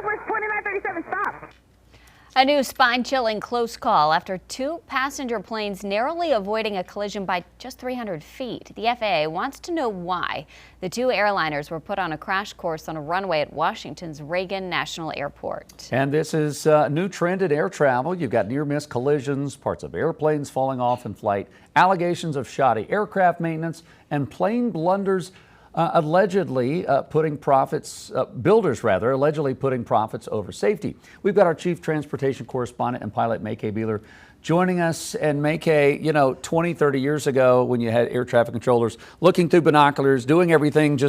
Southwest 2937, stop. A new spine-chilling close call after two passenger planes narrowly avoiding a collision by just 300 feet. The FAA wants to know why. The two airliners were put on a crash course on a runway at Washington's Reagan National Airport. And this is a new trend in air travel. You've got near-miss collisions, parts of airplanes falling off in flight, allegations of shoddy aircraft maintenance, and plane blunders allegedly putting profits over safety. We've got our chief transportation correspondent and pilot MayCay Beeler joining us. And MayCay, 20, 30 years ago when you had air traffic controllers looking through binoculars, doing everything,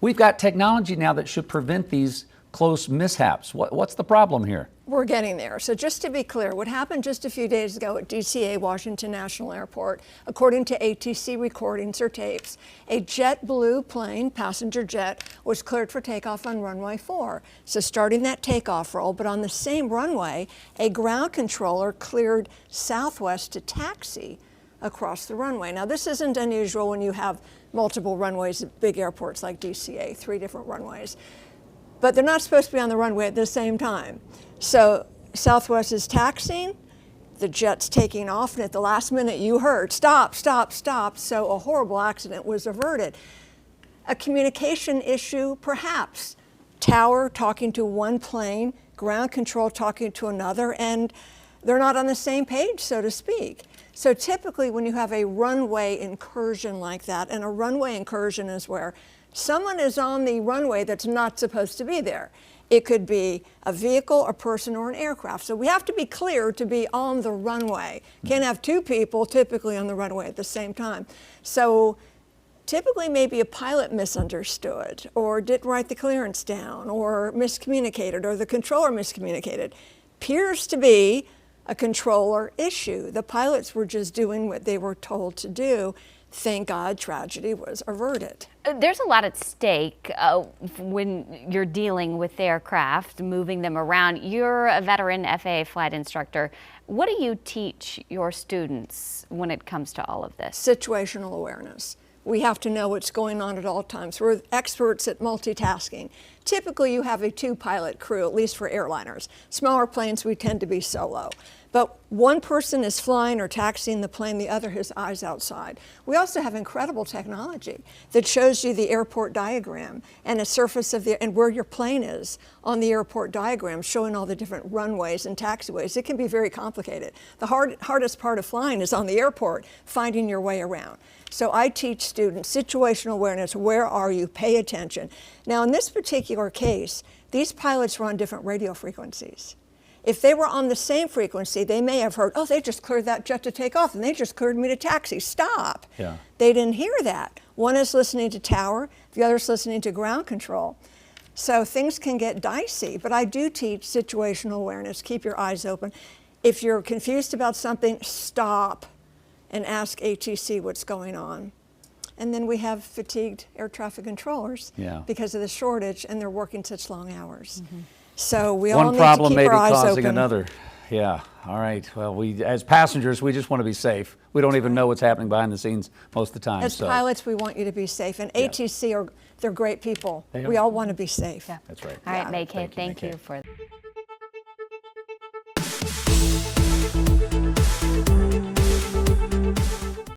we've got technology now that should prevent these close mishaps. What's the problem here? We're getting there. So just to be clear, what happened just a few days ago at DCA, Washington National Airport, according to ATC recordings or tapes, a JetBlue plane, passenger jet, was cleared for takeoff on runway 4. So starting that takeoff roll, but on the same runway, a ground controller cleared Southwest to taxi across the runway. Now this isn't unusual when you have multiple runways at big airports like DCA, 3 different runways. But they're not supposed to be on the runway at the same time. So Southwest is taxiing, the jet's taking off, and at the last minute you heard, stop, stop, stop. So a horrible accident was averted. A communication issue, perhaps. Tower talking to one plane, ground control talking to another, and they're not on the same page, so to speak. So typically when you have a runway incursion like that, and a runway incursion is where someone is on the runway that's not supposed to be there. It could be a vehicle, a person, or an aircraft. So we have to be clear to be on the runway. Can't have 2 people typically on the runway at the same time. So typically maybe a pilot misunderstood or didn't write the clearance down or miscommunicated or the controller miscommunicated. Appears to be a controller issue. The pilots were just doing what they were told to do. Thank God tragedy was averted. There's a lot at stake when you're dealing with aircraft, moving them around. You're a veteran FAA flight instructor. What do you teach your students when it comes to all of this? Situational awareness. We have to know what's going on at all times. We're experts at multitasking. Typically you have a 2-pilot crew, at least for airliners. Smaller planes, we tend to be solo. But one person is flying or taxiing the plane, the other has eyes outside. We also have incredible technology that shows you the airport diagram and a surface of and where your plane is on the airport diagram, showing all the different runways and taxiways. It can be very complicated. The hardest part of flying is on the airport, finding your way around. So I teach students situational awareness. Where are you? Pay attention. Now in this particular case, these pilots were on different radio frequencies. If they were on the same frequency, they may have heard, oh, they just cleared that jet to take off and they just cleared me to taxi, stop. Yeah. They didn't hear that. One is listening to tower, the other is listening to ground control. So things can get dicey, but I do teach situational awareness. Keep your eyes open. If you're confused about something, stop and ask ATC what's going on. And then we have fatigued air traffic controllers because of the shortage, and they're working such long hours. So we all need to keep our eyes open. One problem may be causing another. Yeah, all right. Well, as passengers, we just want to be safe. We don't even know what's happening behind the scenes most of the time. As pilots, we want you to be safe. And ATC, they're great people. We all want to be safe. Yeah. That's right. All right, MayCay, thank you for